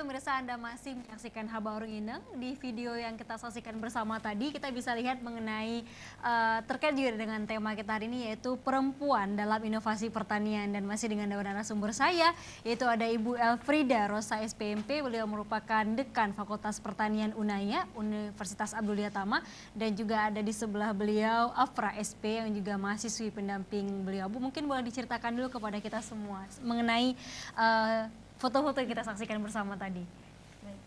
pemirsa, Anda masih menyaksikan Habarung Ineng. Di video yang kita saksikan bersama tadi, kita bisa lihat mengenai terkait juga dengan tema kita hari ini, yaitu perempuan dalam inovasi pertanian. Dan masih dengan dua narasumber saya, yaitu ada Ibu Elfrida Rosa SPMP, beliau merupakan Dekan Fakultas Pertanian UNAIA, Universitas Abdul-Yatama. Dan juga ada di sebelah beliau Afra SP, yang juga mahasiswi pendamping beliau. Bu, mungkin boleh diceritakan dulu kepada kita semua mengenai foto-foto yang kita saksikan bersama tadi. Baik.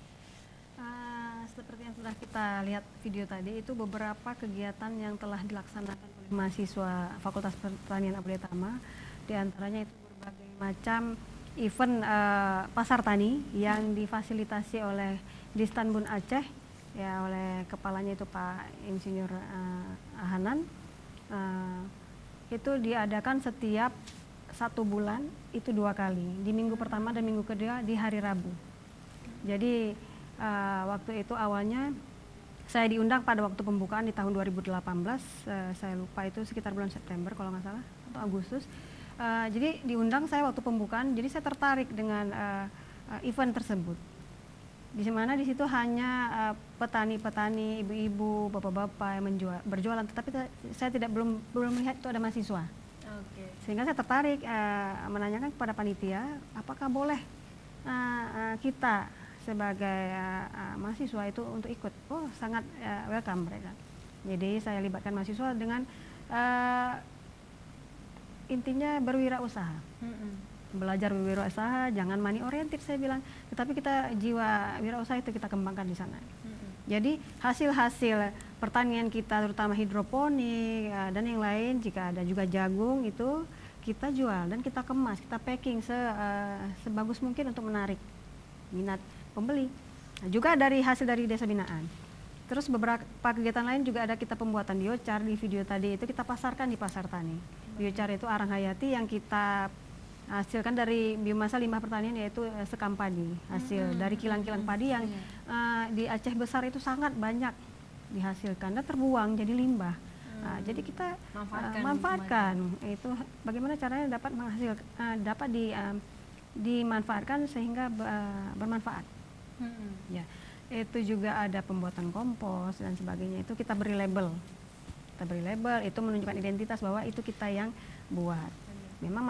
Seperti yang sudah kita lihat video tadi, itu beberapa kegiatan yang telah dilaksanakan oleh mahasiswa Fakultas Pertanian Abdul-Yatama. Di antaranya itu berbagai macam event pasar tani yang difasilitasi oleh Distanbun Aceh, ya, oleh kepalanya itu Pak Insinyur Hanan. Itu diadakan setiap 1 bulan, itu 2 kali, di minggu pertama dan minggu kedua di hari Rabu. Jadi waktu itu awalnya saya diundang pada waktu pembukaan di tahun 2018, saya lupa itu sekitar bulan September kalau nggak salah, atau Agustus. Jadi diundang saya waktu pembukaan, jadi saya tertarik dengan event tersebut. Di mana di situ hanya petani-petani, ibu-ibu, bapak-bapak yang berjualan, tetapi saya belum melihat itu ada mahasiswa. Sehingga saya tertarik menanyakan kepada panitia, apakah boleh kita sebagai mahasiswa itu untuk ikut. Oh, sangat welcome mereka. Jadi saya libatkan mahasiswa dengan intinya berwirausaha. Belajar berwirausaha, jangan money oriented saya bilang, tetapi kita jiwa wirausaha itu kita kembangkan di sana. Jadi hasil-hasil pertanian kita, terutama hidroponik dan yang lain, jika ada juga jagung, itu kita jual dan kita kemas, kita packing sebagus mungkin untuk menarik minat pembeli. Nah, juga dari hasil dari desa binaan. Terus beberapa kegiatan lain juga ada, kita pembuatan biochar. Di video tadi itu kita pasarkan di pasar tani. Biochar itu arang hayati yang kita hasilkan dari biomasa limbah pertanian, yaitu sekam padi, hasil dari kilang-kilang padi yang di Aceh besar itu sangat banyak dihasilkan dan terbuang jadi limbah. Jadi kita manfaatkan itu, bagaimana caranya dapat menghasilkan, dapat dimanfaatkan sehingga bermanfaat. Ya, itu juga ada pembuatan kompos dan sebagainya, itu kita beri label. Itu menunjukkan identitas bahwa itu kita yang buat. Memang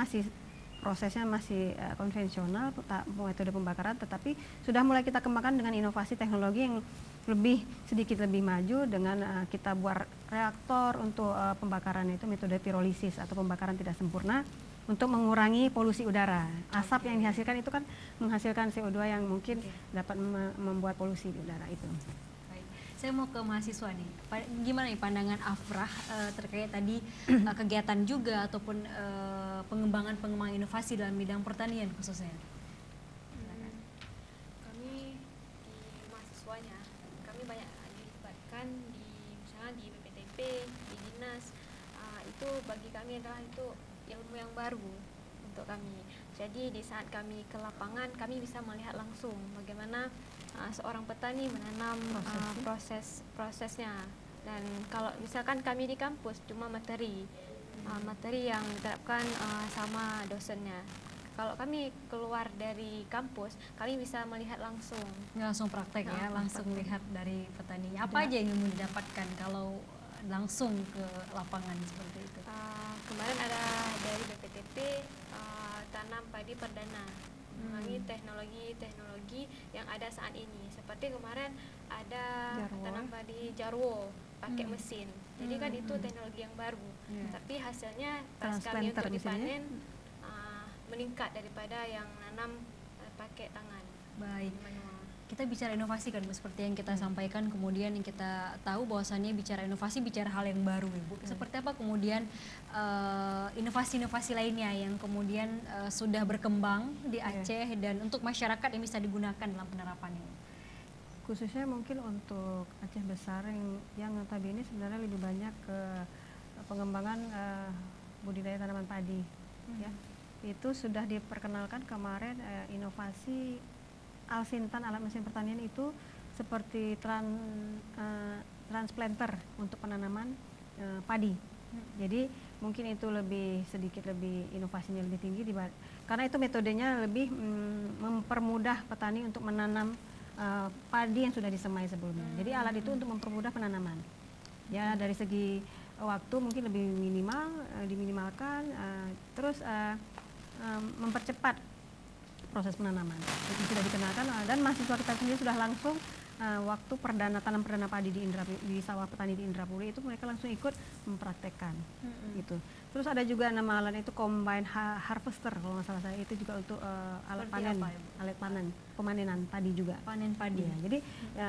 prosesnya masih konvensional, metode pembakaran, tetapi sudah mulai kita kembangkan dengan inovasi teknologi yang sedikit lebih maju, dengan kita buat reaktor untuk pembakaran, itu metode pirolisis atau pembakaran tidak sempurna untuk mengurangi polusi udara. Asap yang dihasilkan itu kan menghasilkan CO2 yang mungkin dapat membuat polusi di udara itu. Saya mau ke mahasiswa nih, gimana nih pandangan Afrah terkait tadi kegiatan juga ataupun pengembangan inovasi dalam bidang pertanian khususnya? Kami di mahasiswanya, kami banyak dilibatkan misalnya di BPTP, di dinas. Itu bagi kami adalah itu ilmu yang baru untuk kami. Jadi di saat kami ke lapangan, kami bisa melihat langsung bagaimana seorang petani menanam, prosesnya. Dan kalau misalkan kami di kampus cuma materi yang diterapkan sama dosennya. Kalau kami keluar dari kampus, kami bisa melihat langsung. Langsung praktek ya, langsung lihat dari petani. Apa aja yang ingin didapatkan kalau langsung ke lapangan seperti itu? Kemarin ada dari BPTP tanam padi perdana, mengenai teknologi yang ada saat ini. Seperti kemarin ada tanam padi jarwo pakai mesin. Jadi kan itu teknologi yang baru. Tapi hasilnya pas kami untuk dipanen meningkat daripada yang nanam pakai tangan. Baik. Kita bicara inovasi kan, seperti yang kita sampaikan, kemudian yang kita tahu bahwasannya bicara inovasi bicara hal yang baru, Ibu. Seperti apa kemudian inovasi-inovasi lainnya yang kemudian sudah berkembang di Aceh dan untuk masyarakat yang bisa digunakan dalam penerapannya? Khususnya mungkin untuk Aceh besar yang notabene sebenarnya lebih banyak ke pengembangan budidaya tanaman padi. Ya, itu sudah diperkenalkan kemarin inovasi Alsintan, alat mesin pertanian itu seperti transplanter untuk penanaman padi. Jadi mungkin itu sedikit lebih inovasinya lebih tinggi karena itu metodenya lebih mempermudah petani untuk menanam padi yang sudah disemai sebelumnya. Jadi alat itu untuk mempermudah penanaman. Ya, dari segi waktu mungkin lebih diminimalkan, terus mempercepat proses penanaman. Itu sudah dikenalkan dan mahasiswa kita sendiri sudah langsung waktu tanam perdana padi di sawah petani di Indrapuri itu mereka langsung ikut mempraktekkan gitu. Terus ada juga nama alat itu combine harvester kalau nggak salah saya, itu juga untuk alat panen, pemanenan padi juga. Panen padi. Ya, jadi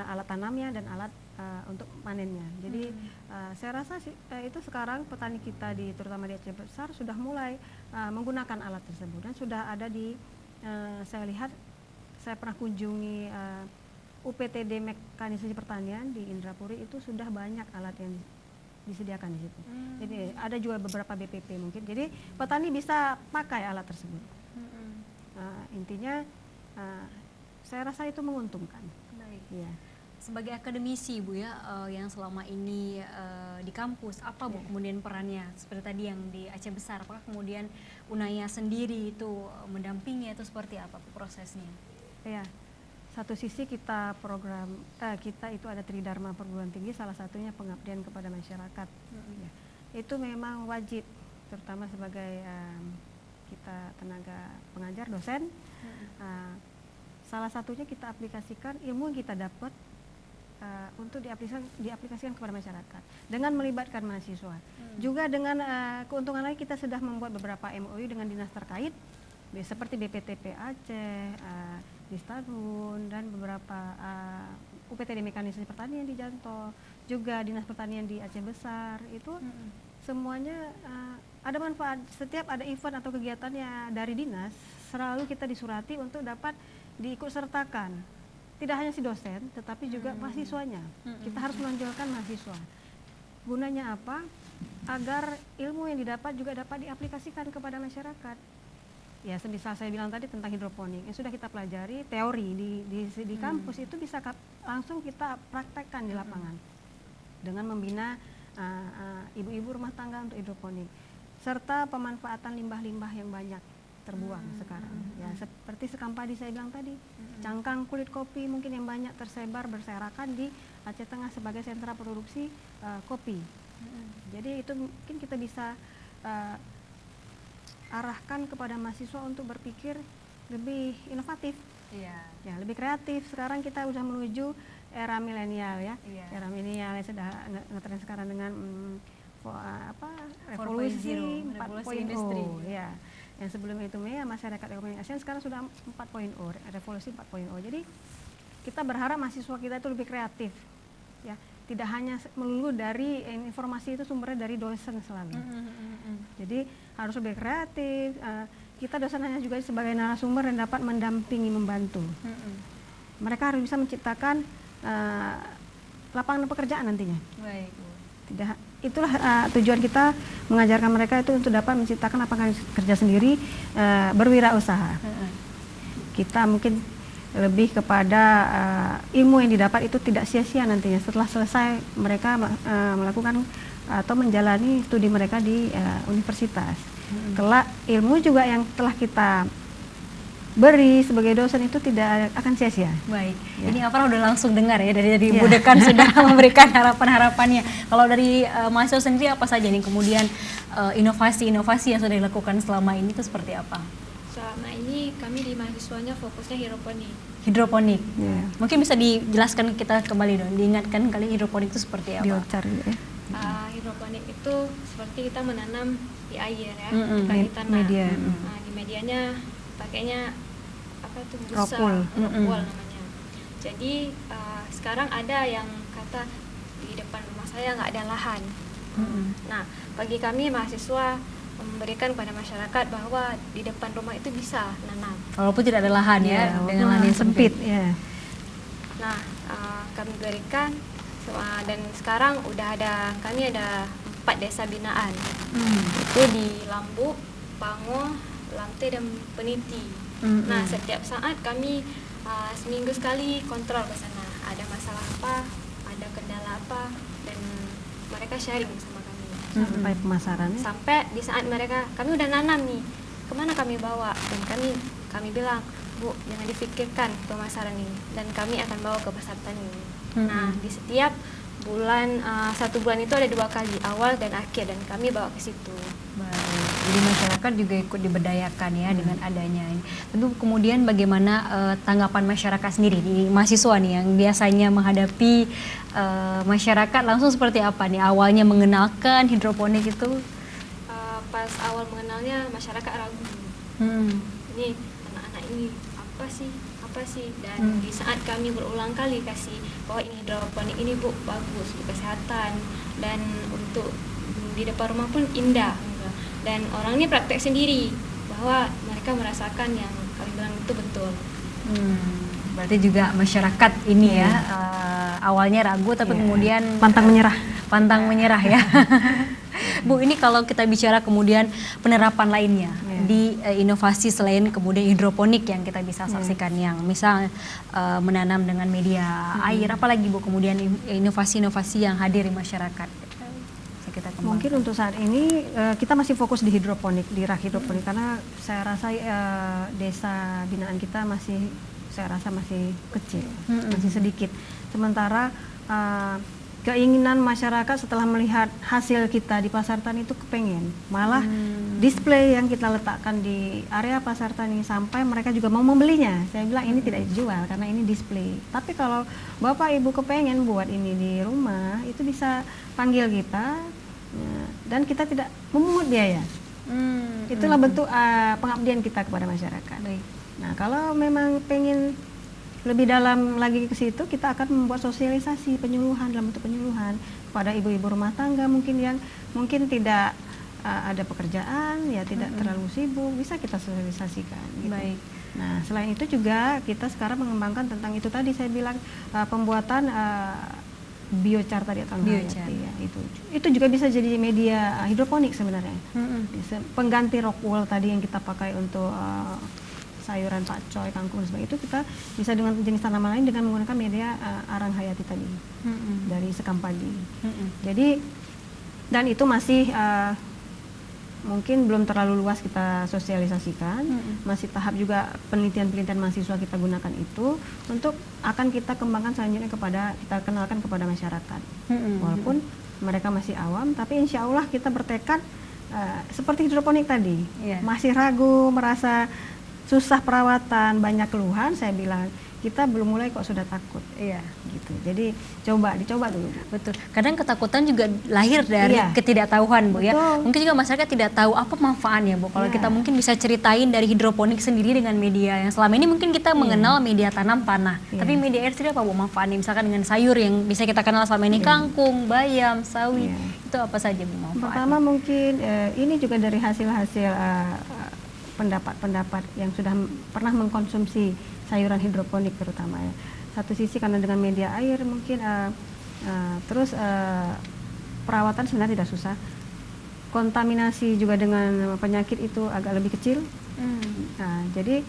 alat tanamnya dan alat untuk panennya. Jadi saya rasa itu sekarang petani kita terutama di Aceh Besar sudah mulai menggunakan alat tersebut dan sudah ada saya lihat, saya pernah kunjungi UPTD Mekanisasi Pertanian di Indrapuri, itu sudah banyak alat yang disediakan di situ. Jadi ada juga beberapa BPP mungkin. Jadi petani bisa pakai alat tersebut. Intinya saya rasa itu menguntungkan. Baik. Ya. Sebagai akademisi Bu ya, yang selama ini di kampus, apa Bu kemudian perannya seperti tadi yang di Aceh Besar? Apakah kemudian Unaya sendiri itu mendampingi atau seperti apa Bu prosesnya? Ya. Satu sisi kita kita itu ada tridharma perguruan tinggi, salah satunya pengabdian kepada masyarakat. Ya. Itu memang wajib, terutama sebagai kita tenaga pengajar, dosen. Salah satunya kita aplikasikan ilmu yang kita dapat untuk diaplikasikan kepada masyarakat dengan melibatkan mahasiswa. Juga dengan keuntungan lain, kita sudah membuat beberapa MOU dengan dinas terkait seperti BPTP Aceh, Distarun, dan beberapa UPTD Mekanisasi Pertanian di Janto, juga Dinas Pertanian di Aceh Besar. Itu semuanya ada manfaat. Setiap ada event atau kegiatannya dari dinas, selalu kita disurati untuk dapat diikut sertakan. Tidak hanya si dosen, tetapi juga mahasiswanya. Kita harus menonjolkan mahasiswa. Gunanya apa? Agar ilmu yang didapat juga dapat diaplikasikan kepada masyarakat. Ya, semisal saya bilang tadi tentang hidroponik, yang sudah kita pelajari teori di kampus itu bisa langsung kita praktekkan di lapangan dengan membina ibu-ibu rumah tangga untuk hidroponik, serta pemanfaatan limbah-limbah yang banyak terbuang sekarang. Ya, seperti sekam padi saya bilang tadi, cangkang kulit kopi mungkin yang banyak tersebar berserakan di Aceh Tengah sebagai sentra produksi kopi. Jadi itu mungkin kita bisa arahkan kepada mahasiswa untuk berpikir lebih inovatif, ya lebih kreatif. Sekarang kita sudah menuju era milenial ya, era milenial yang sudah ngetren sekarang dengan revolusi 4.0 ya. Yang sebelum itu ya masyarakat ekonomi ASEAN, sekarang sudah 4.0, revolusi 4.0. Jadi kita berharap mahasiswa kita itu lebih kreatif, ya. Tidak hanya melulu dari informasi itu sumbernya dari dosen selalu. Jadi harus lebih kreatif. Kita dosen hanya juga sebagai narasumber yang dapat mendampingi, membantu. Mereka harus bisa menciptakan lapangan pekerjaan nantinya. Baik. Itulah tujuan kita mengajarkan mereka itu untuk dapat menciptakan lapangan kerja sendiri, berwirausaha. Kita mungkin lebih kepada ilmu yang didapat itu tidak sia-sia nantinya setelah selesai mereka melakukan atau menjalani studi mereka di universitas. Kelak ilmu juga yang telah kita beri sebagai dosen itu tidak akan sia-sia. Baik, ya. Ini apa udah langsung dengar ya dari Bu Dekan sudah memberikan harapan-harapannya. Kalau dari mahasiswa sendiri apa saja nih kemudian inovasi-inovasi yang sudah dilakukan selama ini itu seperti apa? Selama ini kami di mahasiswanya fokusnya hidroponik. Hidroponik. Mungkin bisa dijelaskan kita kembali dong, diingatkan kali hidroponik itu seperti apa? Biochar ya. Hidroponik itu seperti kita menanam di air ya, bukan di tanah. Media. Di medianya pakainya apa itu busa, Rockwool namanya. Jadi sekarang ada yang kata di depan rumah saya nggak ada lahan. Nah, bagi kami mahasiswa memberikan kepada masyarakat bahwa di depan rumah itu bisa nanam. Walaupun tidak ada lahan ya, dengan lahan yang sempit. Ya. Nah, kami berikan dan sekarang kami ada 4 desa binaan. Itu di Lambu, Pango, Lamte, dan Peniti. Nah, setiap saat kami seminggu sekali kontrol ke sana. Ada masalah apa, ada kendala apa, dan mereka sharing sama kami. Sampai pemasaran. Sampai di saat kami udah nanam nih, kemana kami bawa, dan kami bilang, Bu, jangan dipikirkan pemasaran ini, dan kami akan bawa ke pasar tani ini. Nah, di setiap bulan, 1 bulan itu ada 2 kali, awal dan akhir, dan kami bawa ke situ. Baik. Jadi masyarakat juga ikut diberdayakan ya dengan adanya ini. Tentu kemudian bagaimana tanggapan masyarakat sendiri di mahasiswa nih yang biasanya menghadapi masyarakat langsung seperti apa nih? Awalnya mengenalkan hidroponik itu? Pas awal mengenalnya masyarakat ragu. Ini anak-anak ini apa sih? Dan di saat kami berulang kali kasih bahwa ini hidroponik ini Bu bagus untuk kesehatan, dan untuk di depan rumah pun indah, dan orangnya praktek sendiri bahwa mereka merasakan yang kami bilang itu betul. Berarti juga masyarakat ini ya awalnya ragu tapi kemudian pantang menyerah ya. Bu, ini kalau kita bicara kemudian penerapan lainnya di inovasi selain kemudian hidroponik yang kita bisa saksikan, yang misal menanam dengan media air, apalagi Bu kemudian inovasi-inovasi yang hadir di masyarakat. Kita mungkin untuk saat ini kita masih fokus di hidroponik, di rak hidroponik, karena saya rasa desa binaan kita masih kecil, masih sedikit. Sementara keinginan masyarakat setelah melihat hasil kita di pasar tani itu kepengen, malah display yang kita letakkan di area pasar tani sampai mereka juga mau membelinya. Saya bilang ini tidak dijual karena ini display. Tapi kalau Bapak Ibu kepengen buat ini di rumah, itu bisa panggil kita dan kita tidak memungut biaya. Itulah bentuk pengabdian kita kepada masyarakat. Nah, kalau memang pengen lebih dalam lagi ke situ, kita akan membuat sosialisasi, penyuluhan dalam bentuk penyuluhan kepada ibu-ibu rumah tangga mungkin yang mungkin tidak ada pekerjaan, ya tidak terlalu sibuk, bisa kita sosialisasikan. Gitu. Baik. Nah, selain itu juga kita sekarang mengembangkan tentang itu tadi saya bilang pembuatan biochar tadi atau biochar. Ya, itu juga bisa jadi media hidroponik sebenarnya. Pengganti rock wool tadi yang kita pakai untuk sayuran pakcoy, kangkung dan sebagainya, itu kita bisa dengan jenis tanaman lain dengan menggunakan media arang hayati tadi dari sekam padi. Jadi dan itu masih mungkin belum terlalu luas kita sosialisasikan, masih tahap juga penelitian-penelitian mahasiswa kita gunakan itu untuk akan kita kembangkan selanjutnya kita kenalkan kepada masyarakat. Walaupun mereka masih awam, tapi insya Allah kita bertekad seperti hidroponik tadi, masih ragu, merasa susah perawatan, banyak keluhan, saya bilang kita belum mulai kok sudah takut. Gitu. Jadi dicoba dulu. Betul. Kadang ketakutan juga lahir dari ketidaktahuan, Bu. Ya. Mungkin juga masyarakat tidak tahu apa manfaatnya, Bu. Kalau kita mungkin bisa ceritain dari hidroponik sendiri dengan media yang selama ini mungkin kita mengenal media tanam panah. Tapi media air sendiri apa, Bu, manfaatnya? Misalkan dengan sayur yang bisa kita kenal selama ini kangkung, bayam, sawi. Itu apa saja, Bu, manfaatnya? Pertama mungkin ini juga dari hasil-hasil pendapat-pendapat yang sudah pernah mengkonsumsi sayuran hidroponik terutama ya. Satu sisi karena dengan media air mungkin terus perawatan sebenarnya tidak susah. Kontaminasi juga dengan penyakit itu agak lebih kecil. Nah, jadi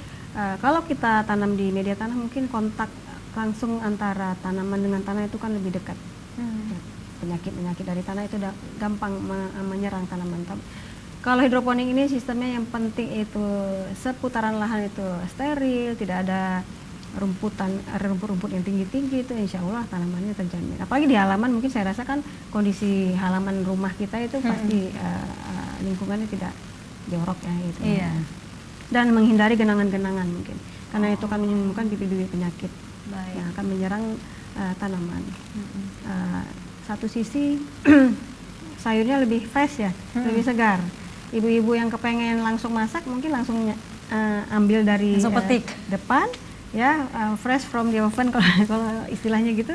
kalau kita tanam di media tanah mungkin kontak langsung antara tanaman dengan tanah itu kan lebih dekat. Penyakit-penyakit dari tanah itu gampang menyerang tanaman. Kalau hidroponik ini sistemnya yang penting itu seputaran lahan itu steril, tidak ada rumput-rumput yang tinggi-tinggi, itu insya Allah tanamannya terjamin. Apalagi di halaman mungkin saya rasa kan kondisi halaman rumah kita itu pasti lingkungannya tidak jorok ya gitu. Dan menghindari genangan-genangan mungkin, karena itu kan menimbulkan bibit-bibit penyakit yang akan menyerang tanaman. Satu sisi sayurnya lebih fresh ya, lebih segar. Ibu-ibu yang kepengen langsung masak mungkin langsung ambil dari depan ya, fresh from the oven kalau istilahnya gitu,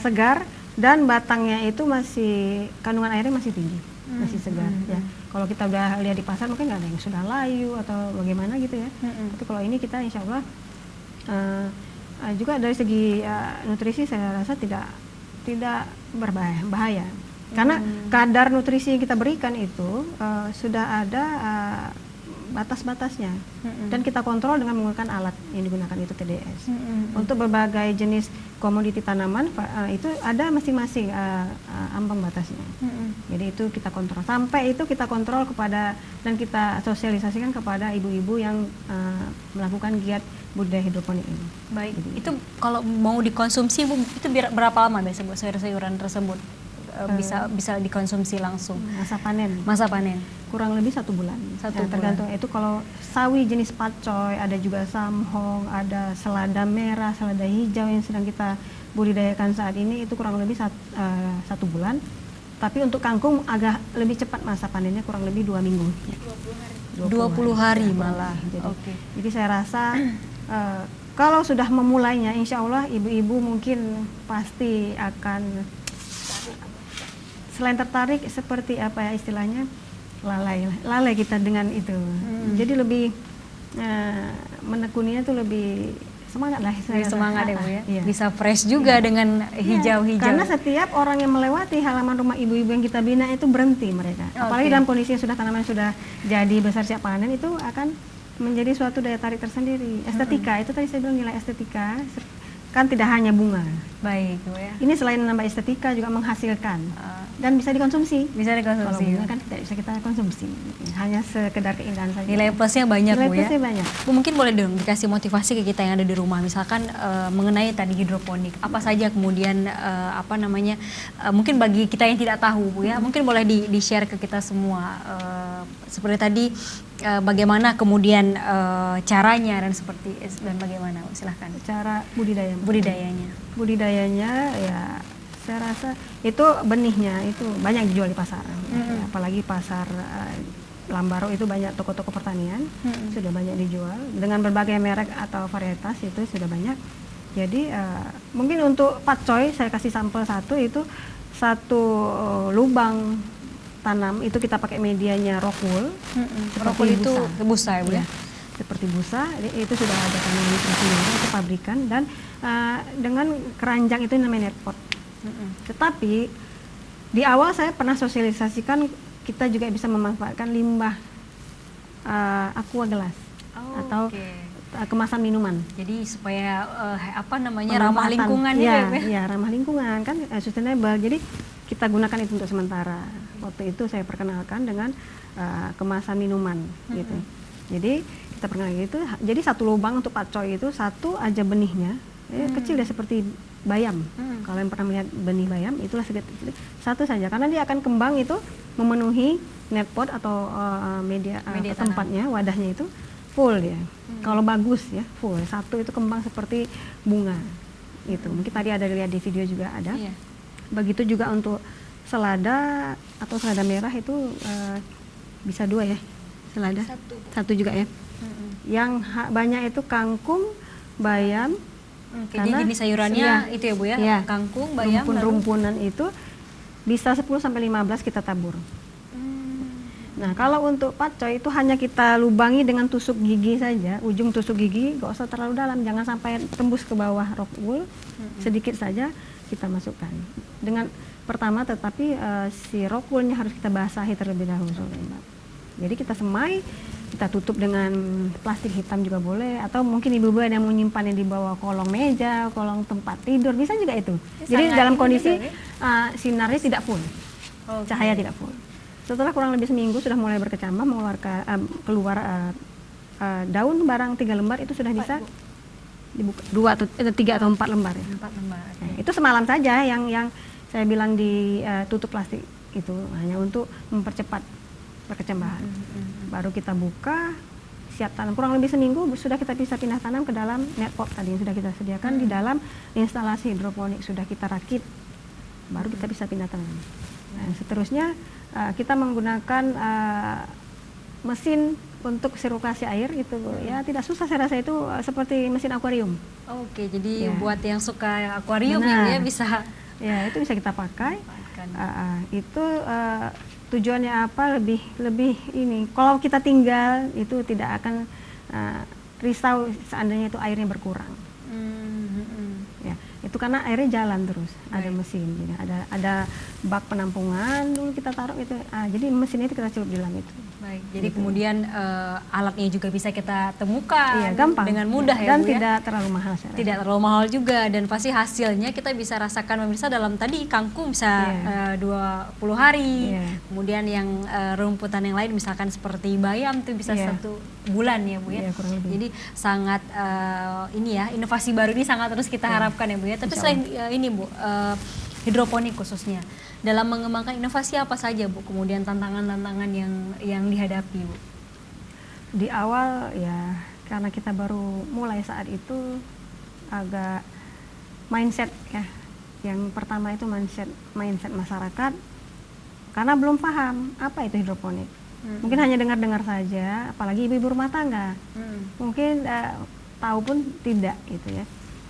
segar, dan batangnya itu masih kandungan airnya masih tinggi, masih segar ya. Kalau kita udah lihat di pasar mungkin nggak ada yang sudah layu atau bagaimana gitu ya. Tapi kalau ini kita insya Allah juga dari segi nutrisi saya rasa tidak berbahaya. Karena kadar nutrisi yang kita berikan itu sudah ada batas-batasnya. Dan kita kontrol dengan menggunakan alat yang digunakan itu TDS. Untuk berbagai jenis komoditi tanaman itu ada masing-masing ambang batasnya. Jadi itu kita kontrol. Sampai itu kita kontrol kepada dan kita sosialisasikan kepada ibu-ibu yang melakukan giat budidaya hidroponik ini. Baik. Jadi, itu kalau mau dikonsumsi Bu, itu berapa lama biasanya Bu sayur-sayuran tersebut bisa dikonsumsi langsung? Masa panen. Masa panen. Kurang lebih 1 bulan. Tergantung itu kalau sawi jenis pacoy, ada juga samhong, ada selada merah, selada hijau yang sedang kita budidayakan saat ini itu kurang lebih 1 bulan. Tapi untuk kangkung agak lebih cepat masa panennya, kurang lebih 2 minggu. 20 hari malah. Jadi saya rasa kalau sudah memulainya, insya Allah ibu-ibu mungkin pasti akan selain tertarik seperti apa ya istilahnya lalai kita dengan itu. Jadi lebih menekuninya tuh lebih semangat lah. Lebih semangat ya Bu ya. Iya. Bisa fresh juga dengan hijau-hijau. Karena setiap orang yang melewati halaman rumah ibu-ibu yang kita bina itu berhenti mereka. Apalagi dalam kondisi yang sudah tanaman sudah jadi besar siap panen, itu akan menjadi suatu daya tarik tersendiri. Estetika itu tadi saya bilang nilai estetika kan tidak hanya bunga. Baik Bu ya. Ini selain menambah estetika juga menghasilkan dan bisa dikonsumsi. Bisa dikonsumsi. Kalau bunga kan tidak bisa kita konsumsi, hanya sekedar keindahan saja. Nilai plusnya banyak Bu ya. Nilai plusnya banyak. Bu, mungkin boleh dong dikasih motivasi ke kita yang ada di rumah, misalkan mengenai tadi hidroponik. Apa saja kemudian mungkin bagi kita yang tidak tahu Bu ya, mungkin boleh di-share ke kita semua. Seperti tadi bagaimana kemudian caranya dan bagaimana Bu, silahkan. Cara Budidayanya. Budidayanya ya saya rasa itu benihnya itu banyak dijual di pasar. Apalagi pasar Lambaro itu banyak toko-toko pertanian, sudah banyak dijual dengan berbagai merek atau varietas itu sudah banyak. Jadi mungkin untuk pacoy saya kasih sampel itu satu lubang tanam itu kita pakai medianya rock wool. Rock wool itu busa ya Bu ya? Seperti busa, itu sudah ada tanaman sendiri, itu pabrikan, dan dengan keranjang itu namanya net pot. Tetapi di awal saya pernah sosialisasikan kita juga bisa memanfaatkan limbah aqua gelas atau kemasan minuman. Jadi supaya ramah lingkungan ya, ramah lingkungan kan, sustainable. Jadi kita gunakan itu untuk sementara. Waktu itu saya perkenalkan dengan kemasan minuman gitu. Jadi kita perkenalkan itu. Jadi satu lubang untuk pacoy itu satu aja benihnya, kecil ya seperti bayam. Kalau yang pernah melihat benih bayam, itulah satu saja. Karena dia akan kembang itu memenuhi net pot atau media tempatnya, wadahnya itu full ya. Kalau bagus ya full. Satu itu kembang seperti bunga. Gitu. Mungkin tadi ada lihat di video juga ada. Iya. Begitu juga untuk selada atau selada merah itu bisa 2 ya. Selada. Satu juga ya. Yang banyak itu kangkung, bayam. Jadi jenis sayurannya itu ya Bu ya, kangkung, bayam, rumpunan itu bisa 10-15 kita tabur. Nah kalau untuk pacoy itu hanya kita lubangi dengan tusuk gigi saja, ujung tusuk gigi, gak usah terlalu dalam, jangan sampai tembus ke bawah rock wool, sedikit saja kita masukkan. Dengan pertama tetapi si rock woolnya harus kita basahi terlebih dahulu. Jadi kita semai, kita tutup dengan plastik hitam juga boleh, atau mungkin ibu-ibu ada yang mau nyimpannya di bawah kolong meja, kolong tempat tidur, bisa juga itu. Jadi dalam kondisi sinarnya tidak full, cahaya tidak full. Setelah kurang lebih seminggu sudah mulai berkecambah, keluar daun barang 3 lembar itu sudah bisa dibuka, 3 atau 4 lembar ya. 4 lembar. Nah, itu semalam saja yang saya bilang ditutup plastik itu hanya untuk mempercepat perkecambahan. Baru kita buka, siap tanam. Kurang lebih seminggu sudah kita bisa pindah tanam ke dalam net pot tadi yang sudah kita sediakan di dalam instalasi hidroponik, sudah kita rakit. Baru kita bisa pindah tanam. Nah, seterusnya kita menggunakan mesin untuk sirkulasi air itu ya tidak susah, saya rasa itu seperti mesin akuarium. Oke, jadi buat yang suka akuarium ya bisa. Ya, itu bisa kita pakai. Itu tujuannya apa, lebih ini, kalau kita tinggal itu tidak akan risau seandainya itu airnya berkurang. Ya, Itu karena airnya jalan terus, ada Baik. mesin, jadi ada bak penampungan dulu kita taruh itu, jadi mesin itu kita celup di dalam itu. Baik, jadi kemudian alatnya juga bisa kita temukan Iya, gampang dengan mudah ya dan Bu ya. tidak terlalu mahal. Saya rasa. Tidak terlalu mahal juga dan pasti hasilnya kita bisa rasakan pemirsa dalam tadi kangkung bisa Iya. 20 hari. Iya. Kemudian yang rumputan yang lain misalkan seperti bayam itu bisa Iya. 1 bulan ya Bu ya. Iya, kurang lebih. Jadi sangat ini ya, inovasi baru ini sangat terus kita harapkan ya Bu ya. Tapi Insya selain ini Bu, hidroponik khususnya dalam mengembangkan inovasi apa saja Bu? Kemudian tantangan-tantangan yang dihadapi Bu? Di awal ya karena kita baru mulai saat itu agak mindset ya. Yang pertama itu mindset masyarakat karena belum paham apa itu hidroponik. Mungkin hanya dengar-dengar saja, apalagi ibu-ibu rumah tangga. Mungkin tahu pun tidak gitu ya.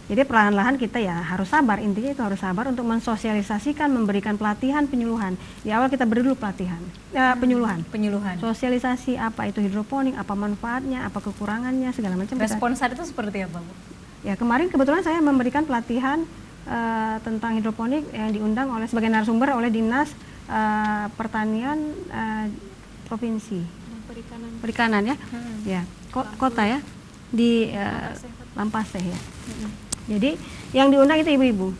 Jadi perlahan-lahan kita ya harus sabar, intinya itu harus sabar untuk mensosialisasikan, memberikan pelatihan, penyuluhan. Di awal kita beri dulu pelatihan, penyuluhan. Penyuluhan. Sosialisasi apa itu hidroponik, apa manfaatnya, apa kekurangannya, segala macam. Respon saat itu seperti apa Bu? Ya kemarin kebetulan saya memberikan pelatihan tentang hidroponik yang diundang oleh sebagai narasumber oleh Dinas Pertanian Provinsi Perikanan ya, ya kota ya di Lampaseh ya. Jadi yang diundang itu ibu-ibu,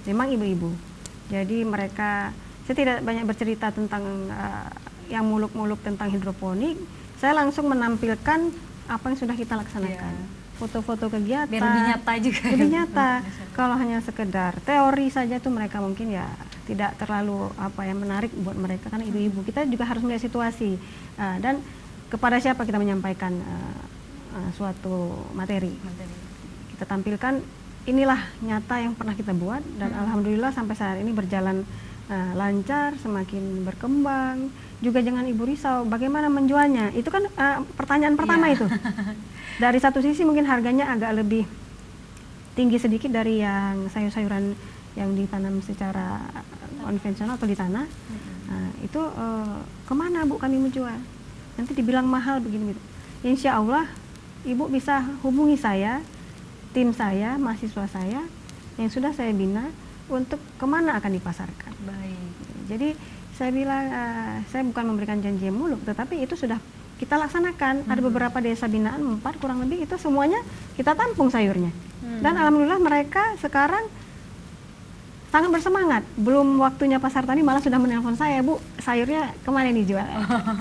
memang ibu-ibu. Jadi mereka, saya tidak banyak bercerita tentang yang muluk-muluk tentang hidroponik. Saya langsung menampilkan apa yang sudah kita laksanakan. Foto-foto kegiatan. Biar lebih nyata juga. Lebih nyata. Kalau hanya sekedar teori saja tuh mereka mungkin ya tidak terlalu menarik buat mereka karena ibu-ibu. Kita juga harus melihat situasi dan kepada siapa kita menyampaikan suatu materi. Kita tampilkan inilah nyata yang pernah kita buat dan alhamdulillah sampai saat ini berjalan lancar, semakin berkembang. Juga jangan ibu risau bagaimana menjualnya. Itu kan pertanyaan pertama itu. Dari satu sisi mungkin harganya agak lebih tinggi sedikit dari yang sayur-sayuran yang ditanam secara konvensional atau di tanah. Itu kemana Bu kami menjual? Nanti dibilang mahal begini gitu. Insya Allah Ibu bisa hubungi saya, tim saya, mahasiswa saya yang sudah saya bina untuk kemana akan dipasarkan. Baik. Jadi saya bilang saya bukan memberikan janji yang muluk, tetapi itu sudah kita laksanakan. Ada beberapa desa binaan 4 kurang lebih itu semuanya kita tampung sayurnya. Dan alhamdulillah mereka sekarang sangat bersemangat. Belum waktunya pasar tani malah sudah menelpon saya, Bu, sayurnya kemana dijual?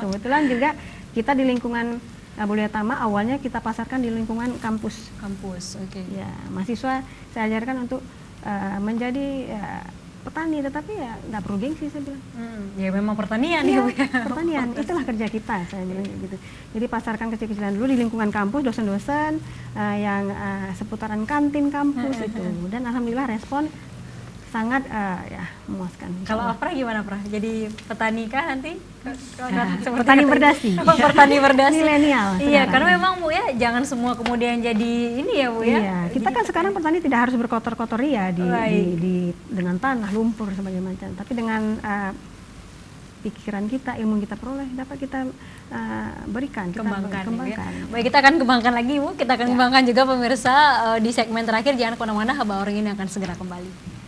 Kebetulan juga kita di lingkungan Buliyatama awalnya kita pasarkan di lingkungan kampus. Kampus, oke. Ya, mahasiswa saya ajarkan untuk menjadi petani, tetapi ya nggak perlu gengsi saya bilang. Ya memang pertanian Iya, ya Bu ya. pertanian itulah kerja kita, saya bilang gitu. Jadi pasarkan kecil-kecilan dulu di lingkungan kampus, dosen-dosen yang seputaran kantin kampus itu. Dan alhamdulillah respon sangat ya memuaskan. Kalau Afra gimana Pra? Jadi petani kah nanti? Petani berdasi. Petani berdasi. Milenial. Iya, sekarang. karena memang Bu ya, jangan semua kemudian jadi ini ya Bu ya. Iya, kita kan sekarang petani tidak harus berkotor-kotor ya dengan tanah, lumpur sebagainya macam. Tapi dengan pikiran kita, ilmu kita peroleh dapat kita berikan, kita Kembangkan. kembangkan. Ya. Baik, kita akan kembangkan lagi Bu. Kita akan kembangkan juga pemirsa di segmen terakhir. Jangan kemana-mana, Haba Orang ini akan segera kembali.